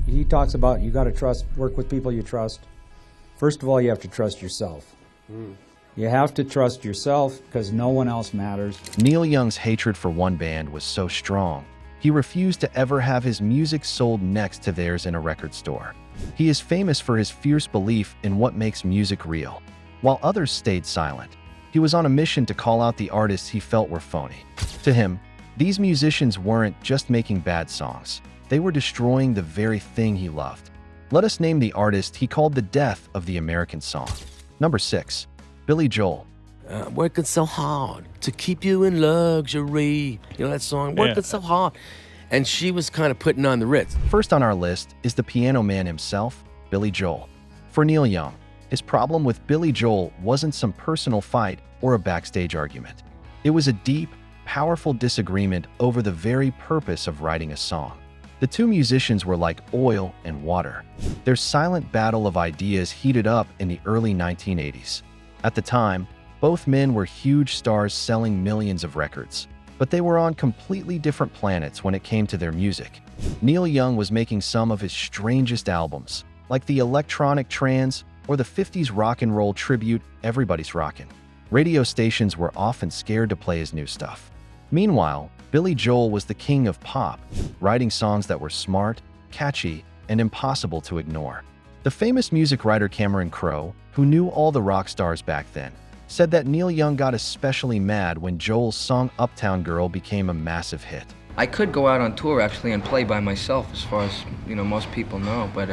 he talks about you got to work with people you trust. First of all, you have to trust yourself. You have to trust yourself because no one else matters. Neil Young's hatred for one band was so strong, he refused to ever have his music sold next to theirs in a record store. He is famous for his fierce belief in what makes music real. While others stayed silent, he was on a mission to call out the artists he felt were phony. To him, these musicians weren't just making bad songs. They were destroying the very thing he loved. Let us name the artist he called the death of the American song. Number 6. Billy Joel. Working so hard to keep you in luxury. You know that song? Working so hard. And she was kind of putting on the Ritz. First on our list is the piano man himself, Billy Joel. For Neil Young, his problem with Billy Joel wasn't some personal fight or a backstage argument. It was a deep, powerful disagreement over the very purpose of writing a song. The two musicians were like oil and water. Their silent battle of ideas heated up in the early 1980s. At the time, both men were huge stars selling millions of records, but they were on completely different planets when it came to their music. Neil Young was making some of his strangest albums, like the electronic trance or the 50s rock and roll tribute Everybody's Rockin'. Radio stations were often scared to play his new stuff. Meanwhile, Billy Joel was the king of pop, writing songs that were smart, catchy, and impossible to ignore. The famous music writer Cameron Crowe, who knew all the rock stars back then, said that Neil Young got especially mad when Joel's song Uptown Girl became a massive hit. I could go out on tour actually and play by myself, as far as most people know, but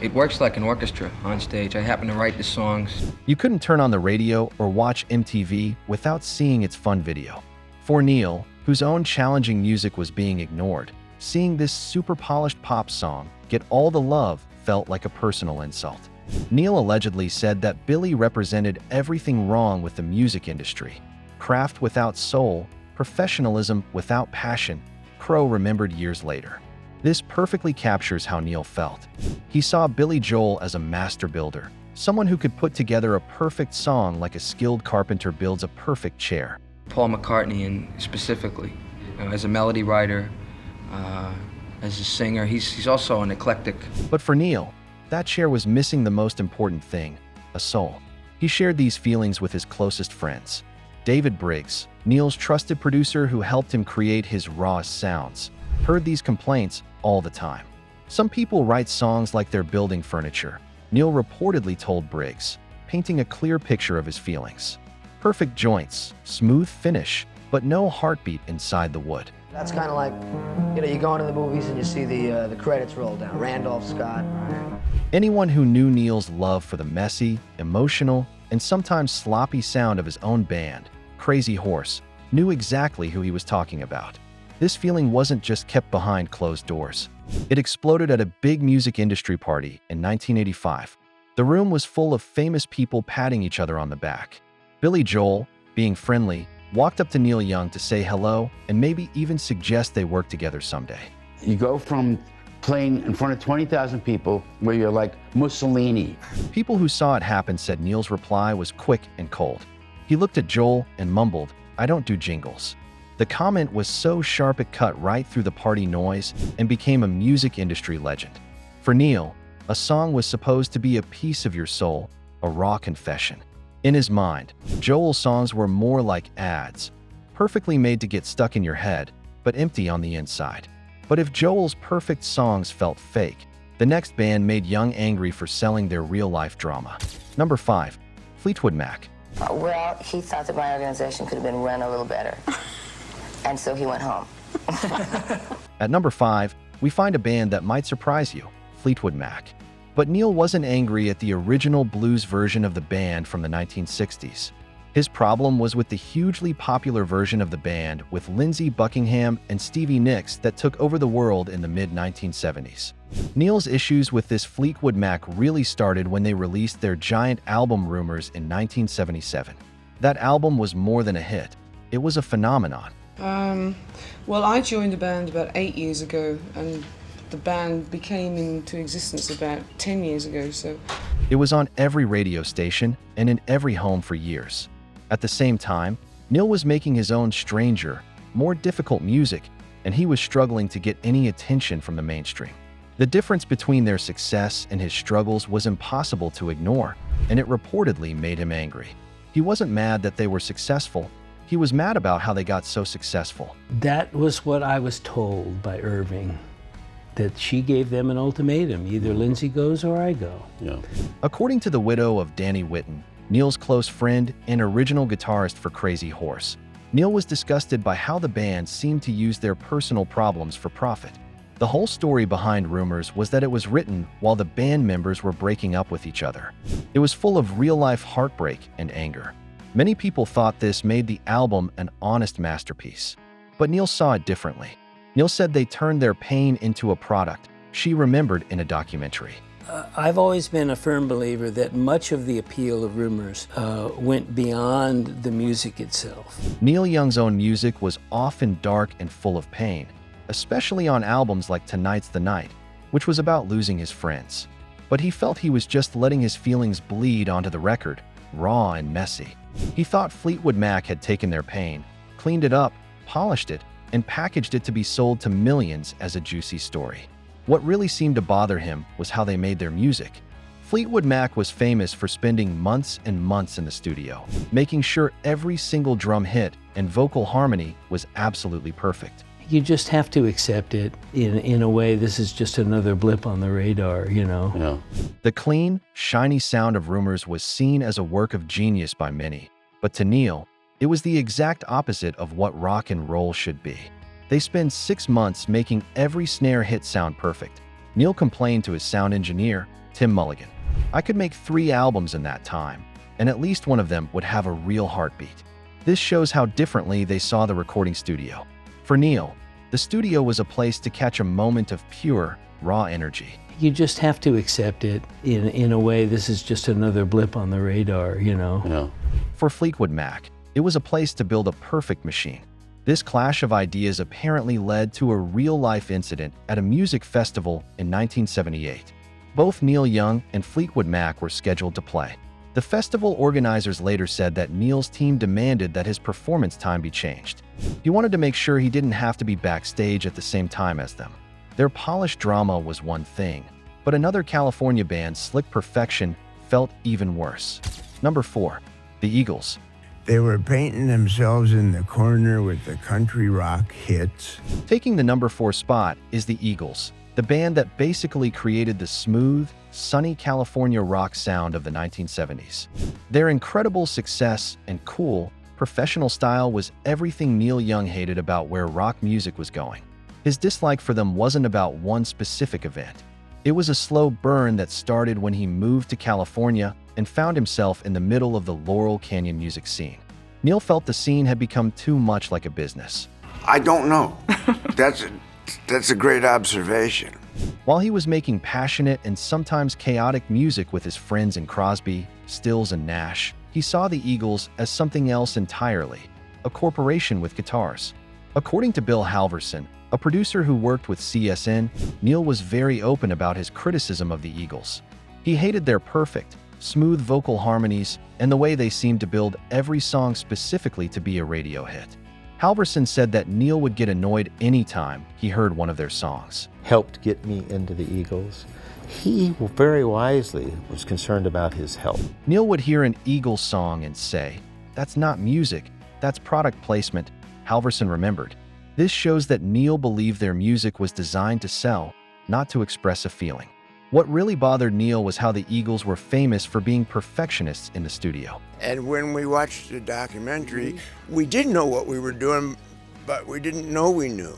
it works like an orchestra on stage. I happen to write the songs. You couldn't turn on the radio or watch MTV without seeing its fun video. For Neil, whose own challenging music was being ignored, seeing this super polished pop song get all the love felt like a personal insult. Neil allegedly said that Billy represented everything wrong with the music industry. Craft without soul, professionalism without passion, Crowe remembered years later. This perfectly captures how Neil felt. He saw Billy Joel as a master builder, someone who could put together a perfect song like a skilled carpenter builds a perfect chair. Paul McCartney, and specifically, as a melody writer, as a singer, he's also an eclectic. But for Neil, that chair was missing the most important thing, a soul. He shared these feelings with his closest friends. David Briggs, Neil's trusted producer who helped him create his rawest sounds, heard these complaints all the time. Some people write songs like they're building furniture, Neil reportedly told Briggs, painting a clear picture of his feelings. Perfect joints, smooth finish, but no heartbeat inside the wood. That's kind of like, you go into the movies and you see the credits roll down. Randolph Scott. Anyone who knew Neil's love for the messy, emotional, and sometimes sloppy sound of his own band, Crazy Horse, knew exactly who he was talking about. This feeling wasn't just kept behind closed doors. It exploded at a big music industry party in 1985. The room was full of famous people patting each other on the back. Billy Joel, being friendly, walked up to Neil Young to say hello and maybe even suggest they work together someday. You go from playing in front of 20,000 people where you're like Mussolini. People who saw it happen said Neil's reply was quick and cold. He looked at Joel and mumbled, "I don't do jingles." The comment was so sharp it cut right through the party noise and became a music industry legend. For Neil, a song was supposed to be a piece of your soul, a raw confession. In his mind, Joel's songs were more like ads, perfectly made to get stuck in your head, but empty on the inside. But if Joel's perfect songs felt fake, the next band made Young angry for selling their real-life drama. Number 5. Fleetwood Mac. Well, he thought that my organization could have been run a little better, and so he went home. At number 5, we find a band that might surprise you, Fleetwood Mac. But Neil wasn't angry at the original blues version of the band from the 1960s. His problem was with the hugely popular version of the band with Lindsey Buckingham and Stevie Nicks that took over the world in the mid-1970s. Neil's issues with this Fleetwood Mac really started when they released their giant album Rumors in 1977. That album was more than a hit. It was a phenomenon. Well, I joined the band about 8 years ago, and the band became into existence about 10 years ago, so... It was on every radio station and in every home for years. At the same time, Neil was making his own stranger, more difficult music, and he was struggling to get any attention from the mainstream. The difference between their success and his struggles was impossible to ignore, and it reportedly made him angry. He wasn't mad that they were successful. He was mad about how they got so successful. That was what I was told by Irving, that she gave them an ultimatum, either Lindsay goes or I go. Yeah. According to the widow of Danny Whitten, Neil's close friend and original guitarist for Crazy Horse, Neil was disgusted by how the band seemed to use their personal problems for profit. The whole story behind Rumors was that it was written while the band members were breaking up with each other. It was full of real-life heartbreak and anger. Many people thought this made the album an honest masterpiece, but Neil saw it differently. Neil said they turned their pain into a product, she remembered in a documentary. I've always been a firm believer that much of the appeal of Rumors went beyond the music itself. Neil Young's own music was often dark and full of pain, especially on albums like Tonight's the Night, which was about losing his friends. But he felt he was just letting his feelings bleed onto the record, raw and messy. He thought Fleetwood Mac had taken their pain, cleaned it up, polished it, and packaged it to be sold to millions as a juicy story. What really seemed to bother him was how they made their music. Fleetwood Mac was famous for spending months and months in the studio, making sure every single drum hit and vocal harmony was absolutely perfect. You just have to accept it. In a way, this is just another blip on the radar, you know? Yeah. The clean, shiny sound of Rumors was seen as a work of genius by many, but to Neil, it was the exact opposite of what rock and roll should be. They spent 6 months making every snare hit sound perfect. Neil complained to his sound engineer, Tim Mulligan, "I could make 3 albums in that time, and at least one of them would have a real heartbeat." This shows how differently they saw the recording studio. For Neil, the studio was a place to catch a moment of pure, raw energy. You just have to accept it. In a way, this is just another blip on the radar, you know? Yeah. For Fleetwood Mac, it was a place to build a perfect machine. This clash of ideas apparently led to a real-life incident at a music festival in 1978. Both Neil Young and Fleetwood Mac were scheduled to play. The festival organizers later said that Neil's team demanded that his performance time be changed. He wanted to make sure he didn't have to be backstage at the same time as them. Their polished drama was one thing, but another California band, Slick Perfection, felt even worse. Number 4, the Eagles. They were painting themselves in the corner with the country rock hits. Taking the number 4 spot is the Eagles, the band that basically created the smooth, sunny California rock sound of the 1970s. Their incredible success and cool, professional style was everything Neil Young hated about where rock music was going. His dislike for them wasn't about one specific event. It was a slow burn that started when he moved to California and found himself in the middle of the Laurel Canyon music scene. Neil felt the scene had become too much like a business. I don't know. That's a great observation. While he was making passionate and sometimes chaotic music with his friends in Crosby, Stills, and Nash, he saw the Eagles as something else entirely, a corporation with guitars. According to Bill Halverson, a producer who worked with CSN, Neil was very open about his criticism of the Eagles. He hated their perfect, smooth vocal harmonies and the way they seemed to build every song specifically to be a radio hit. Halverson said that Neil would get annoyed anytime he heard one of their songs. Helped get me into the Eagles. He very wisely was concerned about his health. Neil would hear an Eagles song and say, "That's not music, that's product placement," Halverson remembered. This shows that Neil believed their music was designed to sell, not to express a feeling. What really bothered Neil was how the Eagles were famous for being perfectionists in the studio. And when we watched the documentary, we did know what we were doing, but we didn't know we knew.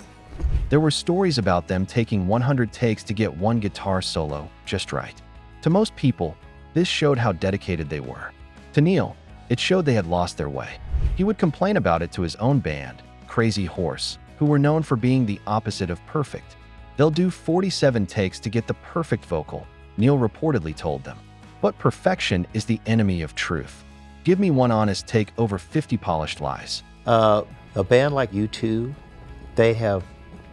There were stories about them taking 100 takes to get one guitar solo just right. To most people, this showed how dedicated they were. To Neil, it showed they had lost their way. He would complain about it to his own band, Crazy Horse, who were known for being the opposite of perfect. They'll do 47 takes to get the perfect vocal, Neil reportedly told them. But perfection is the enemy of truth. Give me one honest take over 50 polished lies. A band like U2, they have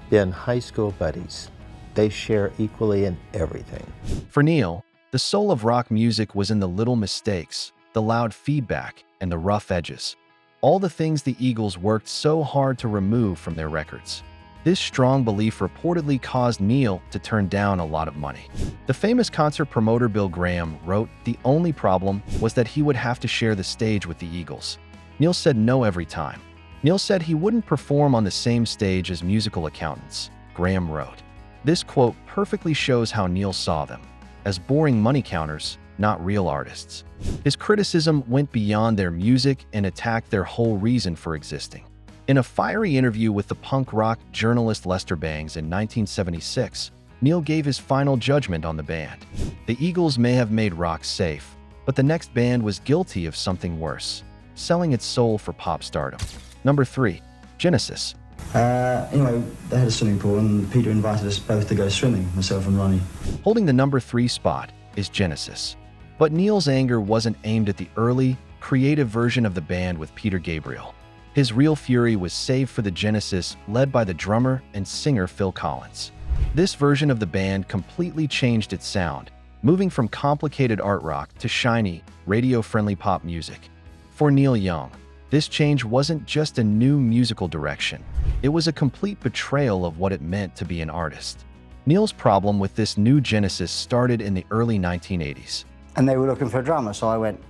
been high school buddies. They share equally in everything. For Neil, the soul of rock music was in the little mistakes, the loud feedback, and the rough edges. All the things the Eagles worked so hard to remove from their records. This strong belief reportedly caused Neil to turn down a lot of money. The famous concert promoter Bill Graham wrote the only problem was that he would have to share the stage with the Eagles. Neil said no every time. Neil said he wouldn't perform on the same stage as musical accountants, Graham wrote. This quote perfectly shows how Neil saw them, as boring money counters, not real artists. His criticism went beyond their music and attacked their whole reason for existing. In a fiery interview with the punk rock journalist Lester Bangs in 1976, Neil gave his final judgment on the band. The Eagles may have made rock safe, but the next band was guilty of something worse, selling its soul for pop stardom. Number 3, Genesis. Anyway, they had a swimming pool and Peter invited us both to go swimming, myself and Ronnie. Holding the number 3 spot is Genesis. But Neil's anger wasn't aimed at the early, creative version of the band with Peter Gabriel. His real fury was saved for the Genesis led by the drummer and singer Phil Collins. This version of the band completely changed its sound, moving from complicated art rock to shiny, radio-friendly pop music. For Neil Young, this change wasn't just a new musical direction. It was a complete betrayal of what it meant to be an artist. Neil's problem with this new Genesis started in the early 1980s. And they were looking for a drummer, so I went,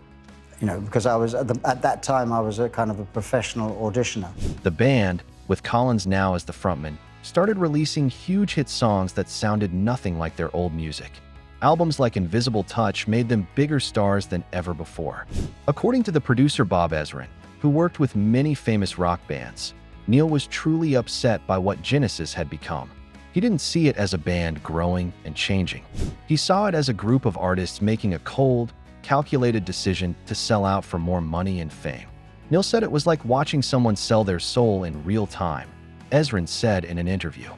because I was, at that time, I was a kind of a professional auditioner. The band, with Collins now as the frontman, started releasing huge hit songs that sounded nothing like their old music. Albums like Invisible Touch made them bigger stars than ever before. According to the producer Bob Ezrin, who worked with many famous rock bands, Neil was truly upset by what Genesis had become. He didn't see it as a band growing and changing. He saw it as a group of artists making a cold, calculated decision to sell out for more money and fame. Neil said it was like watching someone sell their soul in real time, Ezrin said in an interview.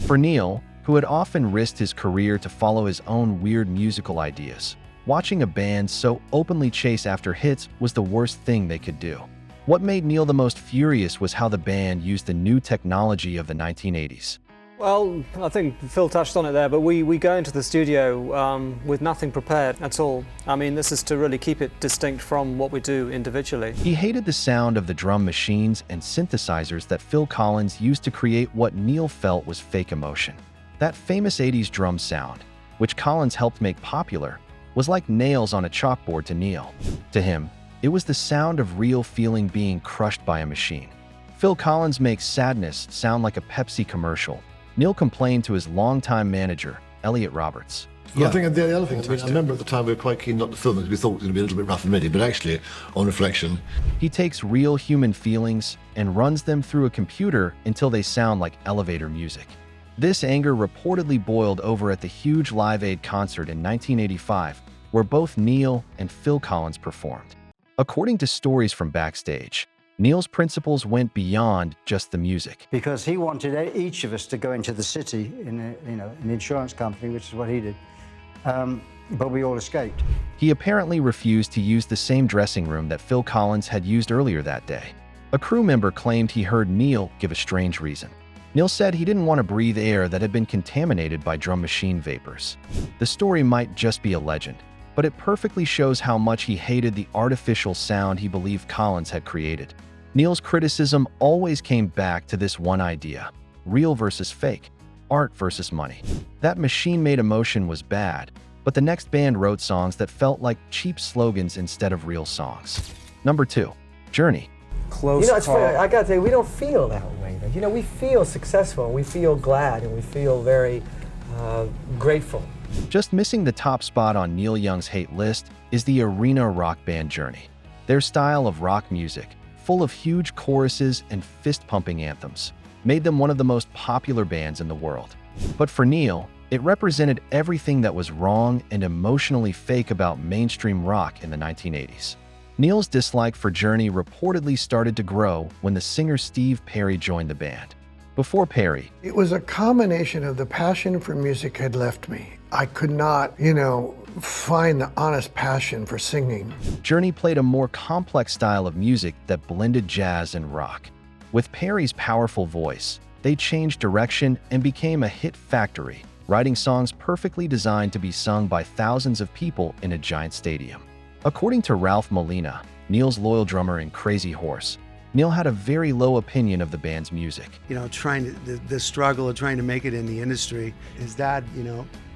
For Neil, who had often risked his career to follow his own weird musical ideas, watching a band so openly chase after hits was the worst thing they could do. What made Neil the most furious was how the band used the new technology of the 1980s. Well, I think Phil touched on it there, but we go into the studio with nothing prepared at all. I mean, this is to really keep it distinct from what we do individually. He hated the sound of the drum machines and synthesizers that Phil Collins used to create what Neil felt was fake emotion. That famous 80s drum sound, which Collins helped make popular, was like nails on a chalkboard to Neil. To him, it was the sound of real feeling being crushed by a machine. Phil Collins makes sadness sound like a Pepsi commercial. Neil complained to his longtime manager, Elliot Roberts. Yeah. I think the other thing, I remember at the time we were quite keen not to film it because we thought it was going to be a little bit rough and ready, but actually, on reflection... He takes real human feelings and runs them through a computer until they sound like elevator music. This anger reportedly boiled over at the huge Live Aid concert in 1985, where both Neil and Phil Collins performed. According to stories from backstage, Neil's principles went beyond just the music. Because he wanted each of us to go into the city in an insurance company, which is what he did, but we all escaped. He apparently refused to use the same dressing room that Phil Collins had used earlier that day. A crew member claimed he heard Neil give a strange reason. Neil said he didn't want to breathe air that had been contaminated by drum machine vapors. The story might just be a legend, but it perfectly shows how much he hated the artificial sound he believed Collins had created. Neil's criticism always came back to this one idea: real versus fake, art versus money. That machine-made emotion was bad, but the next band wrote songs that felt like cheap slogans instead of real songs. Number 2, Journey. Close it's funny, I gotta say, we don't feel that way. We feel successful, and we feel glad, and we feel very grateful. Just missing the top spot on Neil Young's hate list is the arena rock band Journey. Their style of rock music, full of huge choruses and fist-pumping anthems, made them one of the most popular bands in the world. But for Neil, it represented everything that was wrong and emotionally fake about mainstream rock in the 1980s. Neil's dislike for Journey reportedly started to grow when the singer Steve Perry joined the band. Before Perry, it was a combination of the passion for music had left me. I could not, find the honest passion for singing. Journey played a more complex style of music that blended jazz and rock. With Perry's powerful voice, they changed direction and became a hit factory, writing songs perfectly designed to be sung by thousands of people in a giant stadium. According to Ralph Molina, Neil's loyal drummer in Crazy Horse, Neil had a very low opinion of the band's music. You know, the struggle of trying to make it in the industry. His dad,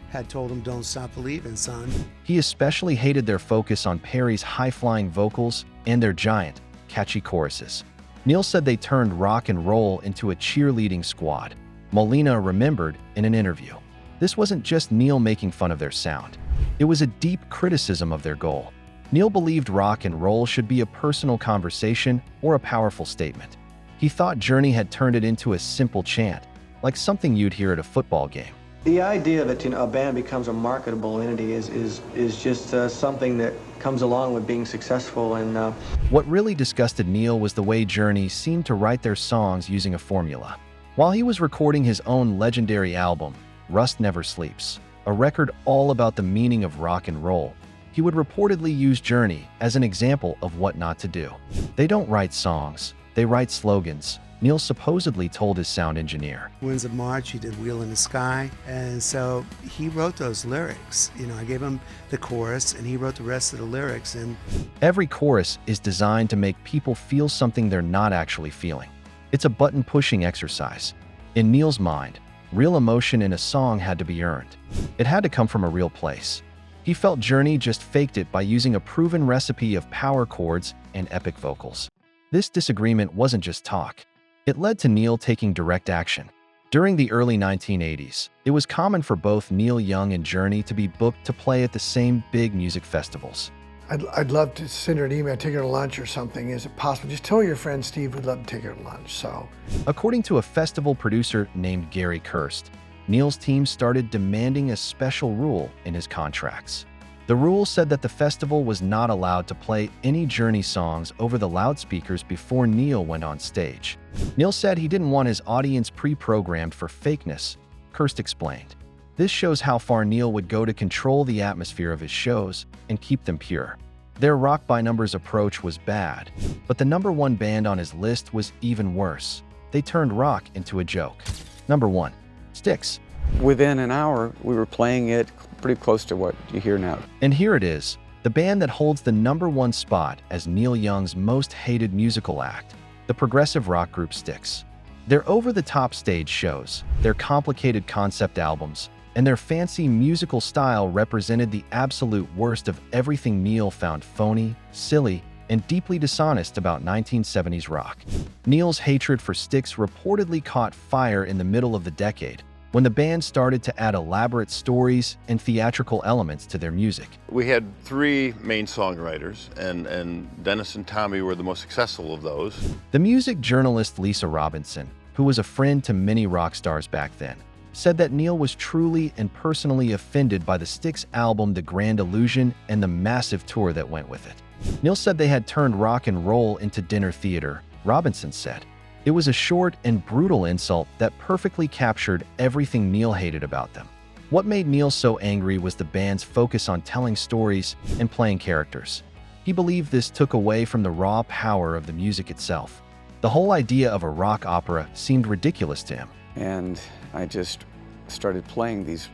had told him, "Don't stop believing, son." He especially hated their focus on Perry's high-flying vocals and their giant, catchy choruses. Neil said they turned rock and roll into a cheerleading squad. Molina remembered in an interview, "This wasn't just Neil making fun of their sound. It was a deep criticism of their goal." Neil believed rock and roll should be a personal conversation or a powerful statement. He thought Journey had turned it into a simple chant, like something you'd hear at a football game. The idea that a band becomes a marketable entity is just something that comes along with being successful. And what really disgusted Neil was the way Journey seemed to write their songs using a formula. While he was recording his own legendary album, Rust Never Sleeps, a record all about the meaning of rock and roll, he would reportedly use Journey as an example of what not to do. "They don't write songs, they write slogans," Neil supposedly told his sound engineer. Winds of March, he did Wheel in the Sky, and so he wrote those lyrics. I gave him the chorus, and he wrote the rest of the lyrics. And every chorus is designed to make people feel something they're not actually feeling. It's a button-pushing exercise. In Neil's mind, real emotion in a song had to be earned. It had to come from a real place. He felt Journey just faked it by using a proven recipe of power chords and epic vocals. This disagreement wasn't just talk. It led to Neil taking direct action. During the early 1980s, it was common for both Neil Young and Journey to be booked to play at the same big music festivals. I'd love to send her an email, take her to lunch or something. Is it possible? Just tell your friend Steve would love to take her to lunch. So, according to a festival producer named Gary Kirst, Neil's team started demanding a special rule in his contracts. The rule said that the festival was not allowed to play any Journey songs over the loudspeakers before Neil went on stage. Neil said he didn't want his audience pre-programmed for fakeness, Kirst explained. This shows how far Neil would go to control the atmosphere of his shows and keep them pure. Their rock by numbers approach was bad, but the number one band on his list was even worse. They turned rock into a joke. Number 1. Styx. Within an hour, we were playing it pretty close to what you hear now. And here it is, the band that holds the number 1 spot as Neil Young's most hated musical act, the progressive rock group Styx. Their over-the-top stage shows, their complicated concept albums, and their fancy musical style represented the absolute worst of everything Neil found phony, silly, and deeply dishonest about 1970s rock. Neil's hatred for Styx reportedly caught fire in the middle of the decade, when the band started to add elaborate stories and theatrical elements to their music. We had 3 main songwriters, and Dennis and Tommy were the most successful of those. The music journalist Lisa Robinson, who was a friend to many rock stars back then, said that Neil was truly and personally offended by the Styx album The Grand Illusion and the massive tour that went with it. Neil said they had turned rock and roll into dinner theater, Robinson said. It was a short and brutal insult that perfectly captured everything Neil hated about them. What made Neil so angry was the band's focus on telling stories and playing characters. He believed this took away from the raw power of the music itself. The whole idea of a rock opera seemed ridiculous to him. And I just started playing these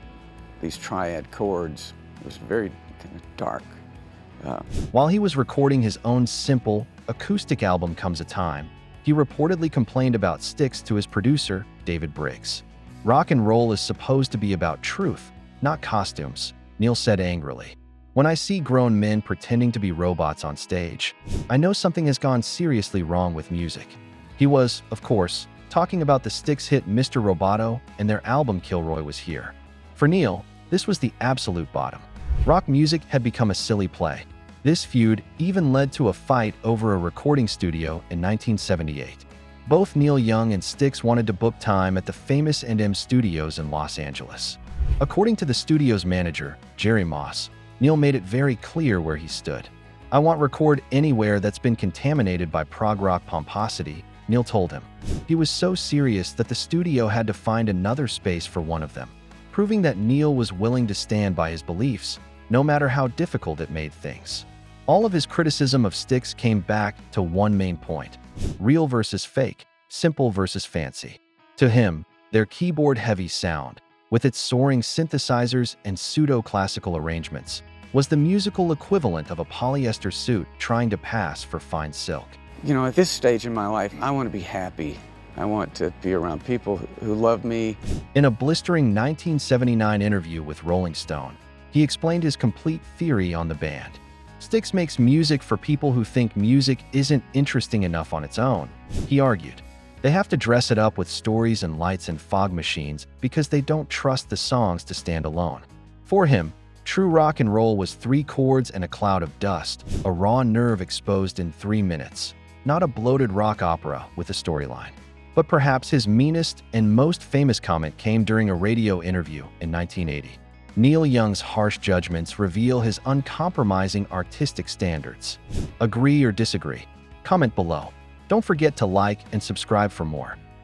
triad chords. It was very kind of dark. While he was recording his own simple, acoustic album Comes a Time, he reportedly complained about Styx to his producer, David Briggs. Rock and roll is supposed to be about truth, not costumes, Neil said angrily. When I see grown men pretending to be robots on stage, I know something has gone seriously wrong with music. He was, of course, talking about the Styx hit Mr. Roboto and their album Kilroy Was Here. For Neil, this was the absolute bottom. Rock music had become a silly play. This feud even led to a fight over a recording studio in 1978. Both Neil Young and Styx wanted to book time at the famous NM Studios in Los Angeles. According to the studio's manager, Jerry Moss, Neil made it very clear where he stood. "I want record anywhere that's been contaminated by prog rock pomposity," Neil told him. He was so serious that the studio had to find another space for one of them, proving that Neil was willing to stand by his beliefs, no matter how difficult it made things. All of his criticism of Styx came back to one main point: real versus fake, simple versus fancy. To him, their keyboard-heavy sound, with its soaring synthesizers and pseudo-classical arrangements, was the musical equivalent of a polyester suit trying to pass for fine silk. You know, at this stage in my life, I want to be happy. I want to be around people who love me. In a blistering 1979 interview with Rolling Stone, he explained his complete theory on the band. Styx makes music for people who think music isn't interesting enough on its own. He argued, they have to dress it up with stories and lights and fog machines because they don't trust the songs to stand alone. For him, true rock and roll was 3 chords and a cloud of dust, a raw nerve exposed in 3 minutes, not a bloated rock opera with a storyline. But perhaps his meanest and most famous comment came during a radio interview in 1980. Neil Young's harsh judgments reveal his uncompromising artistic standards. Agree or disagree? Comment below. Don't forget to like and subscribe for more.